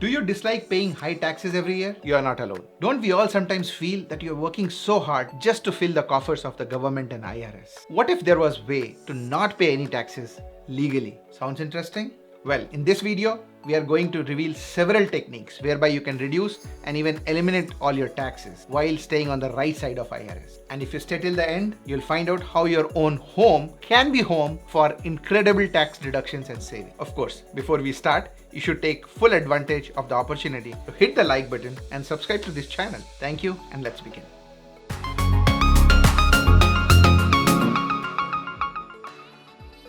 Do you dislike paying high taxes every year? You are not alone. Don't we all sometimes feel that you are working so hard just to fill the coffers of the government and IRS? What if there was a way to not pay any taxes legally? Sounds interesting? Well, in this video, we are going to reveal several techniques whereby you can reduce and even eliminate all your taxes while staying on the right side of IRS. And if you stay till the end, you'll find out how your own home can be home for incredible tax deductions and saving. Of course, before we start, you should take full advantage of the opportunity to hit the like button and subscribe to this channel. Thank you, and let's begin.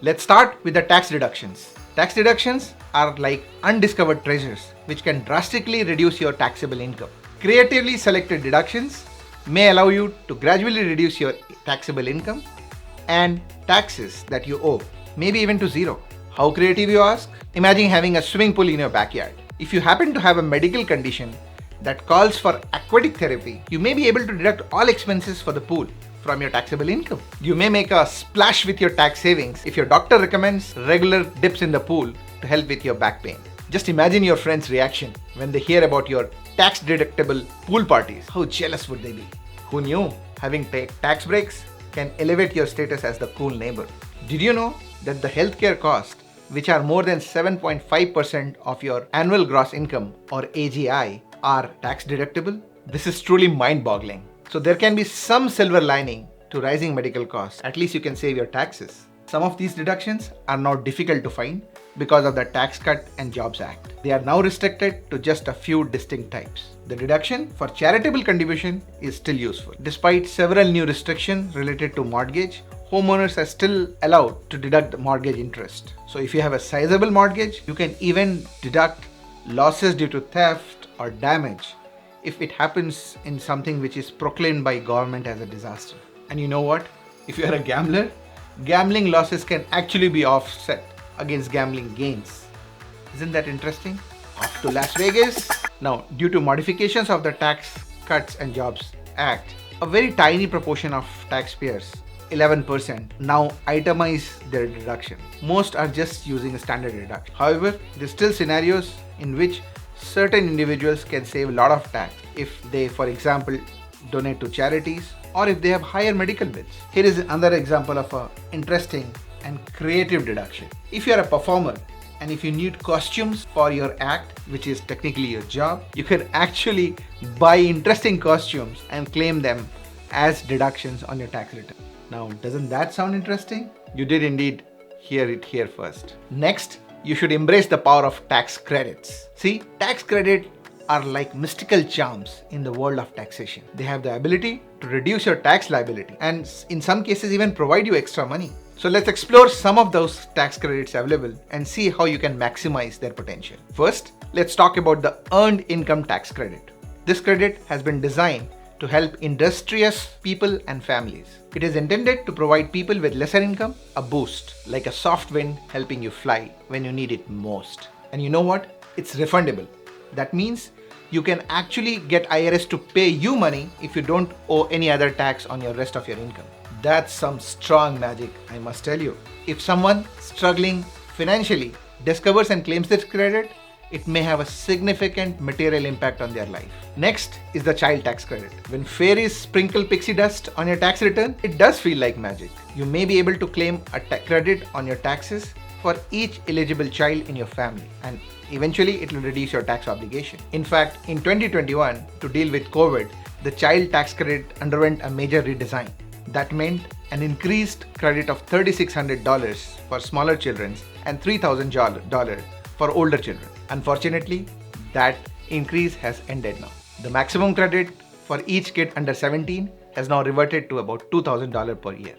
Let's start with the tax deductions. Tax deductions are like undiscovered treasures which can drastically reduce your taxable income. Creatively selected deductions may allow you to gradually reduce your taxable income and taxes that you owe, maybe even to zero. How creative, you ask? Imagine having a swimming pool in your backyard. If you happen to have a medical condition that calls for aquatic therapy, you may be able to deduct all expenses for the pool from your taxable income. You may make a splash with your tax savings if your doctor recommends regular dips in the pool to help with your back pain. Just imagine your friend's reaction when they hear about your tax deductible pool parties. How jealous would they be? Who knew having tax breaks can elevate your status as the cool neighbor? Did you know that the healthcare costs, which are more than 7.5% of your annual gross income or AGI, are tax deductible? This is truly mind-boggling. So there can be some silver lining to rising medical costs. At least you can save your taxes. Some of these deductions are now difficult to find because of the Tax Cut and Jobs Act. They are now restricted to just a few distinct types. The deduction for charitable contribution is still useful. Despite several new restrictions related to mortgage, homeowners are still allowed to deduct the mortgage interest. So if you have a sizable mortgage, you can even deduct losses due to theft or damage if it happens in something which is proclaimed by government as a disaster. And you know what? If you are a gambler, gambling losses can actually be offset against gambling gains. Isn't that interesting? Off to Las Vegas. Now, due to modifications of the Tax Cuts and Jobs Act, a very tiny proportion of taxpayers, 11%, now itemize their deduction. Most are just using a standard deduction. However, there are still scenarios in which certain individuals can save a lot of tax if they, for example, donate to charities or if they have higher medical bills. Here is another example of an interesting and creative deduction. If you are a performer and if you need costumes for your act, which is technically your job, you can actually buy interesting costumes and claim them as deductions on your tax return. Now, doesn't that sound interesting? You did indeed hear it here first. Next, you should embrace the power of tax credits. See, tax credits are like mystical charms in the world of taxation. They have the ability to reduce your tax liability and in some cases even provide you extra money. So let's explore some of those tax credits available and see how you can maximize their potential. First, let's talk about the Earned Income Tax Credit. This credit has been designed to help industrious people and families. It is intended to provide people with lesser income a boost, like a soft wind helping you fly when you need it most. And you know what? It's refundable. That means you can actually get IRS to pay you money if you don't owe any other tax on your rest of your income. That's some strong magic, I must tell you. If someone struggling financially discovers and claims this credit, it may have a significant material impact on their life. Next is the child tax credit. When fairies sprinkle pixie dust on your tax return, it does feel like magic. You may be able to claim a credit on your taxes for each eligible child in your family, and eventually it will reduce your tax obligation. In fact, in 2021, to deal with COVID, the child tax credit underwent a major redesign. That meant an increased credit of $3,600 for smaller children and $3,000 for older children. Unfortunately, that increase has ended now. The maximum credit for each kid under 17 has now reverted to about $2,000 per year.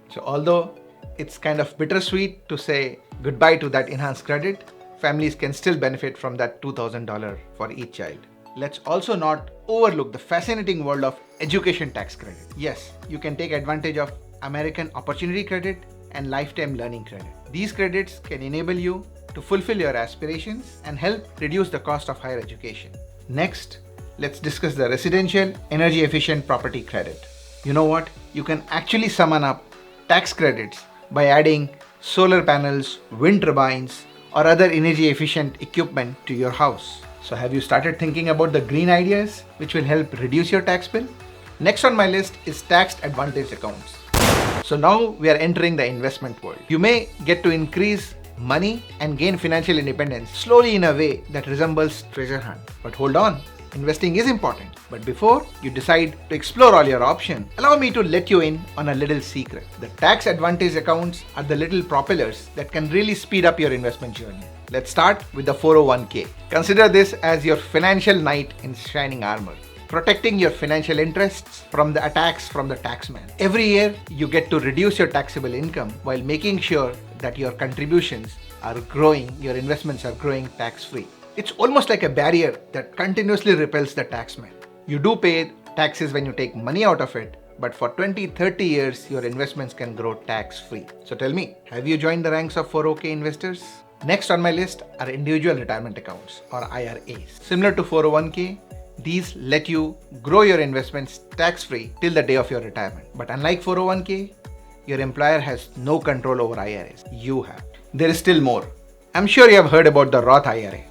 So although it's kind of bittersweet to say goodbye to that enhanced credit, families can still benefit from that $2,000 for each child. Let's also not overlook the fascinating world of education tax credit. Yes, you can take advantage of American Opportunity Credit and Lifetime Learning Credit. These credits can enable you to fulfill your aspirations and help reduce the cost of higher education. Next, let's discuss the Residential Energy Efficient Property Credit. You know what? You can actually summon up tax credits by adding solar panels, wind turbines, or other energy efficient equipment to your house. So have you started thinking about the green ideas which will help reduce your tax bill? Next on my list is tax advantage accounts. So now we are entering the investment world. You may get to increase money and gain financial independence slowly in a way that resembles treasure hunt. But hold on, investing is important. But before you decide to explore all your options, allow me to let you in on a little secret. The tax advantage accounts are the little propellers that can really speed up your investment journey. Let's start with the 401k. Consider this as your financial knight in shining armor, protecting your financial interests from the attacks from the taxman. Every year, you get to reduce your taxable income while making sure that your contributions are growing, your investments are growing tax-free. It's almost like a barrier that continuously repels the taxman. You do pay taxes when you take money out of it, but for 20-30 years, your investments can grow tax-free. So tell me, have you joined the ranks of 401k investors? Next on my list are individual retirement accounts or IRAs. Similar to 401k, these let you grow your investments tax-free till the day of your retirement. But unlike 401k, your employer has no control over IRAs. You have. There is still more. I'm sure you have heard about the Roth IRA.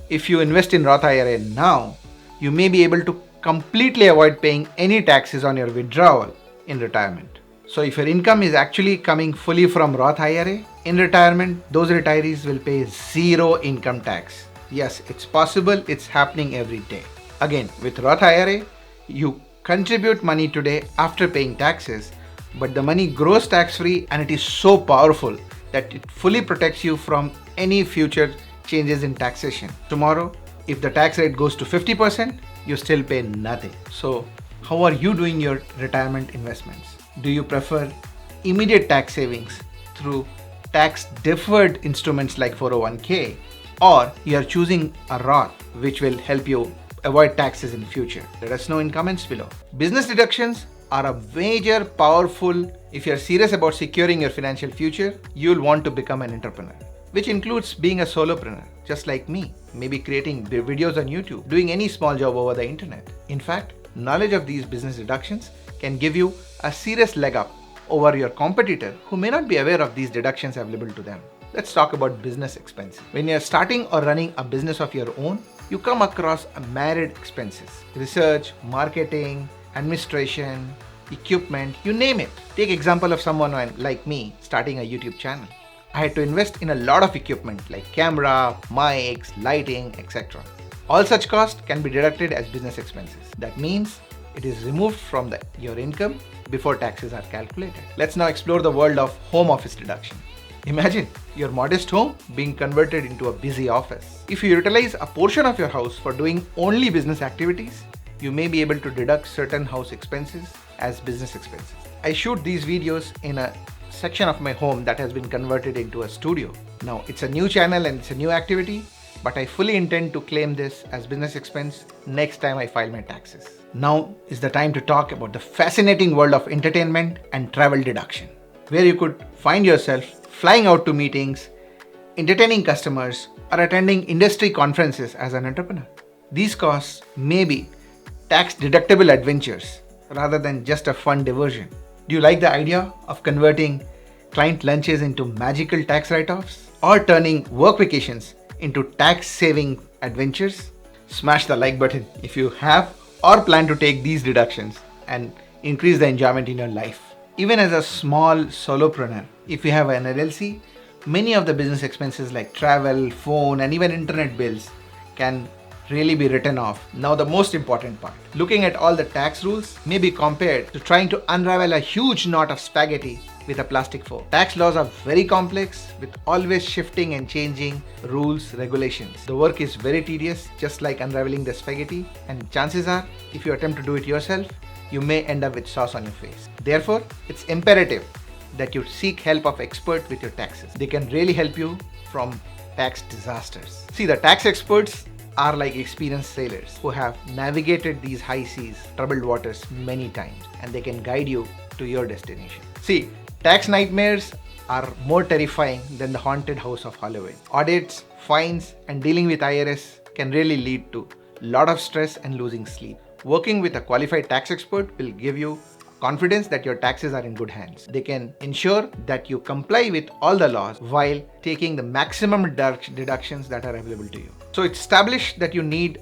If you invest in Roth IRA now, you may be able to completely avoid paying any taxes on your withdrawal in retirement. So if your income is actually coming fully from Roth IRA, in retirement, those retirees will pay zero income tax. Yes, it's possible. It's happening every day. Again, with Roth IRA, you contribute money today after paying taxes, but the money grows tax-free and it is so powerful that it fully protects you from any future changes in taxation. Tomorrow, if the tax rate goes to 50%, you still pay nothing. So how are you doing your retirement investments? Do you prefer immediate tax savings through tax-deferred instruments like 401k, or you are choosing a Roth which will help you avoid taxes in the future? Let us know in comments below. Business deductions are a major, powerful. If you're serious about securing your financial future, you'll want to become an entrepreneur, which includes being a solopreneur, just like me, maybe creating videos on YouTube, doing any small job over the internet. In fact, knowledge of these business deductions can give you a serious leg up over your competitor who may not be aware of these deductions available to them. Let's talk about business expenses. When you're starting or running a business of your own, you come across myriad expenses: research, marketing, administration, equipment, you name it. Take example of someone like me starting a YouTube channel. I had to invest in a lot of equipment like camera, mics, lighting, etc. All such costs can be deducted as business expenses. That means it is removed from your income before taxes are calculated. Let's now explore the world of home office deduction. Imagine your modest home being converted into a busy office. If you utilize a portion of your house for doing only business activities, you may be able to deduct certain house expenses as business expenses. I shoot these videos in a section of my home that has been converted into a studio. Now it's a new channel and it's a new activity, but I fully intend to claim this as business expense next time I file my taxes. Now is the time to talk about the fascinating world of entertainment and travel deduction, where you could find yourself flying out to meetings, entertaining customers, or attending industry conferences as an entrepreneur. These costs may be tax-deductible adventures rather than just a fun diversion. Do you like the idea of converting client lunches into magical tax write-offs, or turning work vacations into tax-saving adventures? Smash the like button if you have or plan to take these deductions and increase the enjoyment in your life. Even as a small solopreneur, if you have an LLC, many of the business expenses like travel, phone, and even internet bills can really be written off. Now the most important part, looking at all the tax rules may be compared to trying to unravel a huge knot of spaghetti with a plastic fork. Tax laws are very complex with always shifting and changing rules, regulations. The work is very tedious, just like unraveling the spaghetti, and chances are, if you attempt to do it yourself, you may end up with sauce on your face. Therefore, it's imperative that you seek help of experts with your taxes. They can really help you from tax disasters. See, the tax experts are like experienced sailors who have navigated these high seas, troubled waters many times, and they can guide you to your destination. See, tax nightmares are more terrifying than the haunted house of Hollywood. Audits, fines, and dealing with IRS can really lead to a lot of stress and losing sleep. Working with a qualified tax expert will give you confidence that your taxes are in good hands. They can ensure that you comply with all the laws while taking the maximum deductions that are available to you. So it's established that you need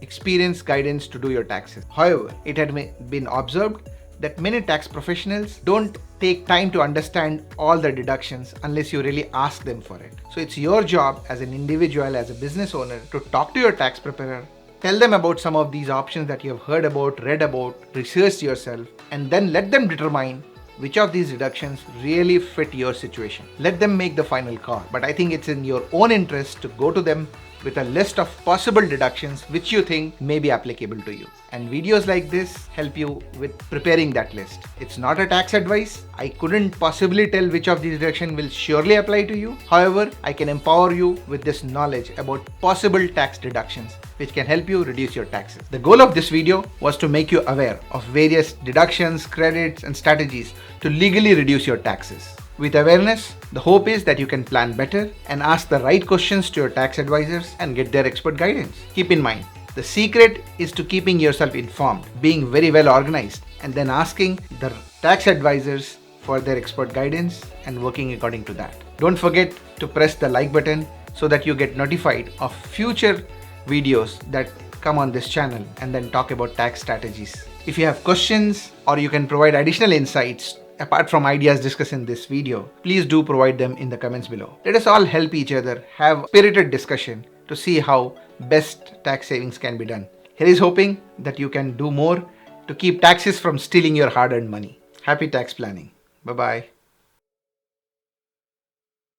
experienced guidance to do your taxes. However, it had been observed that many tax professionals don't take time to understand all the deductions unless you really ask them for it. So it's your job as an individual, as a business owner, to talk to your tax preparer, tell them about some of these options that you have heard about, read about, researched yourself, and then let them determine which of these deductions really fit your situation. Let them make the final call. But I think it's in your own interest to go to them with a list of possible deductions which you think may be applicable to you. And videos like this help you with preparing that list. It's not a tax advice. I couldn't possibly tell which of these deductions will surely apply to you. However, I can empower you with this knowledge about possible tax deductions which can help you reduce your taxes. The goal of this video was to make you aware of various deductions, credits, and strategies to legally reduce your taxes. With awareness, the hope is that you can plan better and ask the right questions to your tax advisors and get their expert guidance. Keep in mind, the secret is to keeping yourself informed, being very well organized, and then asking the tax advisors for their expert guidance and working according to that. Don't forget to press the like button so that you get notified of future videos that come on this channel and then talk about tax strategies. If you have questions or you can provide additional insights apart from ideas discussed in this video, please do provide them in the comments below. Let us all help each other have spirited discussion to see how best tax savings can be done. Here is hoping that you can do more to keep taxes from stealing your hard-earned money. Happy tax planning. Bye-bye.